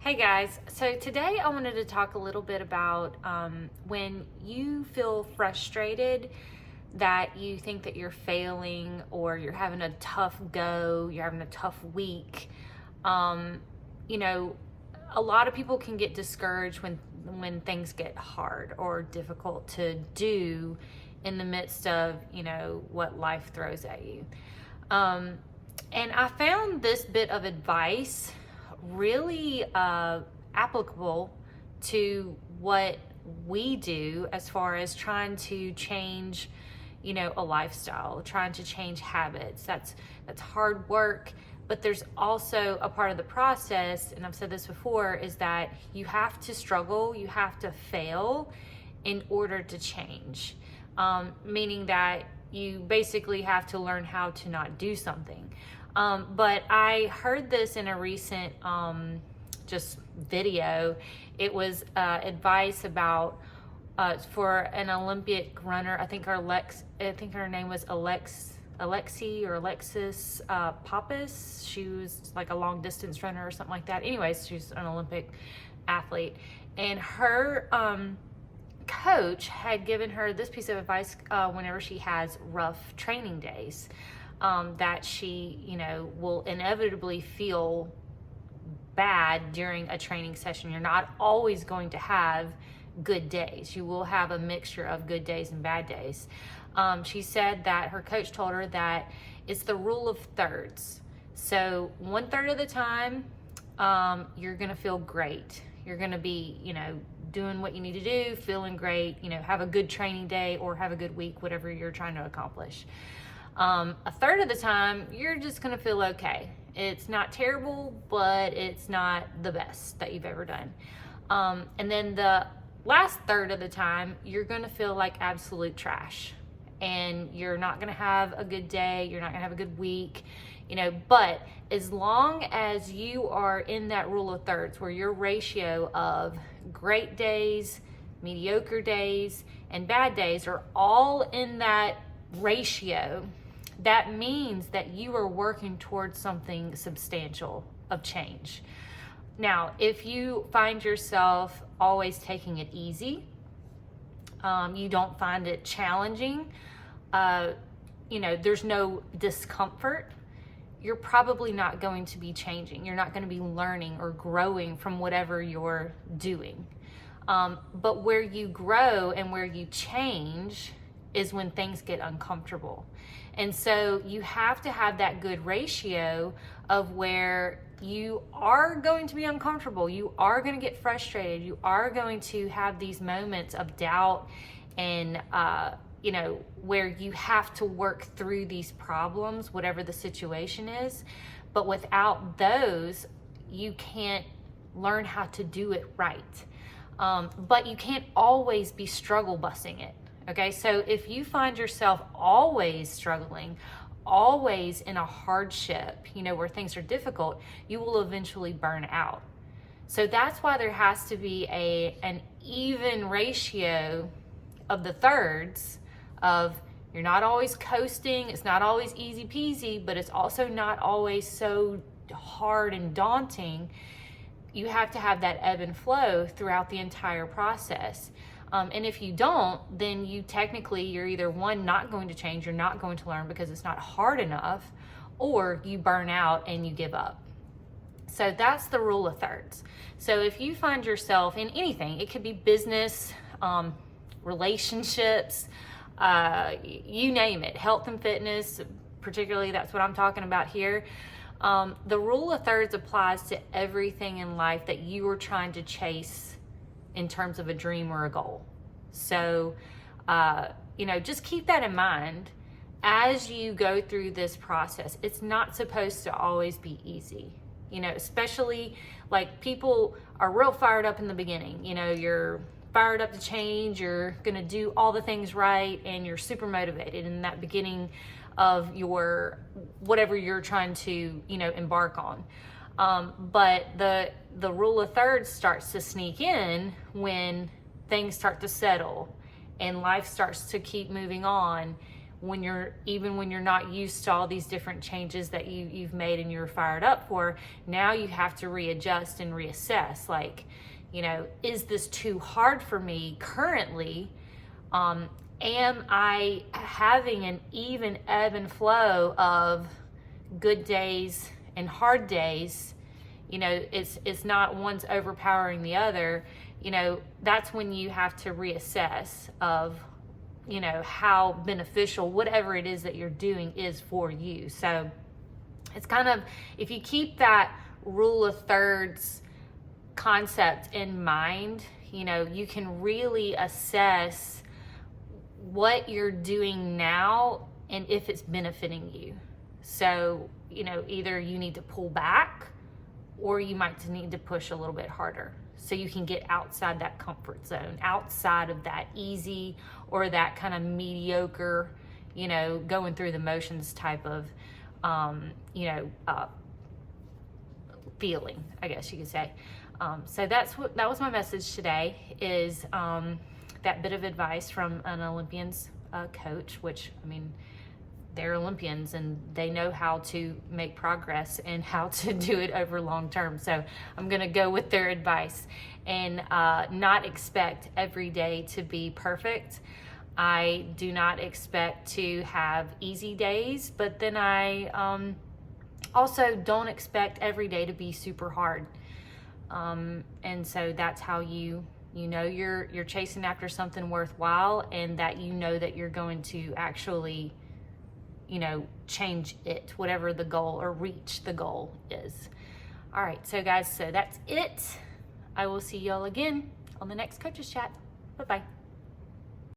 Hey guys, so today I wanted to talk a little bit about when you feel frustrated that you think that you're failing or you're having a tough go, you're having a tough week. Um, you know, a lot of people can get discouraged when things get hard or difficult to do in the midst of, what life throws at you. And I found this bit of advice really applicable to what we do as far as trying to change, a lifestyle, trying to change habits. That's hard work, but there's also a part of the process, and I've said this before, is that you have to struggle, you have to fail in order to change. Meaning that you basically have to learn how to not do something. But I heard this in a recent just video. It was advice about for an Olympic runner. I think her name was Alexi or Alexis Pappas. She was like a long distance runner or something like that. Anyways, she's an Olympic athlete, and her coach had given her this piece of advice whenever she has rough training days. That she, will inevitably feel bad during a training session. You're not always going to have good days. You will have a mixture of good days and bad days. She said that her coach told her that it's the rule of thirds. So 1/3 of the time, you're going to feel great. You're going to be, doing what you need to do, feeling great, have a good training day or have a good week, whatever you're trying to accomplish. 1/3 of the time, you're just going to feel okay. It's not terrible, but it's not the best that you've ever done. And then the last third of the time, you're going to feel like absolute trash. And you're not going to have a good day. You're not going to have a good week. But as long as you are in that rule of thirds, where your ratio of great days, mediocre days, and bad days are all in that ratio, that means that you are working towards something substantial of change. Now, if you find yourself always taking it easy, you don't find it challenging, there's no discomfort, you're probably not going to be changing. You're not going to be learning or growing from whatever you're doing. But where you grow and where you change is when things get uncomfortable. And so you have to have that good ratio of where you are going to be uncomfortable, you are going to get frustrated, you are going to have these moments of doubt and where you have to work through these problems, whatever the situation is. But without those, you can't learn how to do it right. But you can't always be struggle busing it. Okay, so if you find yourself always struggling, always in a hardship, where things are difficult, you will eventually burn out. So that's why there has to be an even ratio of the thirds of, you're not always coasting, it's not always easy peasy, but it's also not always so hard and daunting. You have to have that ebb and flow throughout the entire process. And if you don't, then you're either one, not going to change, you're not going to learn because it's not hard enough, or you burn out and you give up. So that's the rule of thirds. So if you find yourself in anything, it could be business, relationships, you name it, health and fitness, particularly that's what I'm talking about here. The rule of thirds applies to everything in life that you are trying to chase in terms of a dream or a goal. So, just keep that in mind as you go through this process. It's not supposed to always be easy, especially like people are real fired up in the beginning. You're fired up to change, you're gonna do all the things right, and you're super motivated in that beginning of your whatever you're trying to embark on. But the rule of thirds starts to sneak in when things start to settle and life starts to keep moving on, when you're not used to all these different changes that you've made and you're fired up for. Now you have to readjust and reassess, like, you know, is this too hard for me currently? Am I having an even ebb and flow of good days and hard days? You know, it's not one's overpowering the other. You know, that's when you have to reassess of, you know, how beneficial whatever it is that you're doing is for you. So it's kind of, if you keep that rule of thirds concept in mind, you know, you can really assess what you're doing now and if it's benefiting you. So, you know, either you need to pull back or you might need to push a little bit harder so you can get outside that comfort zone, outside of that easy or that kind of mediocre, you know, going through the motions type of, feeling, I guess you could say. So that was my message today, is that bit of advice from an Olympians coach, which, I mean, they're Olympians and they know how to make progress and how to do it over long term. So I'm going to go with their advice and not expect every day to be perfect. I do not expect to have easy days, but then I also don't expect every day to be super hard. And so that's how you know you're chasing after something worthwhile, and that you know that you're going to actually, you know, change it, whatever the goal, or reach the goal is. All right, so guys, so that's it. I will see y'all again on the next Coaches Chat. Bye-bye.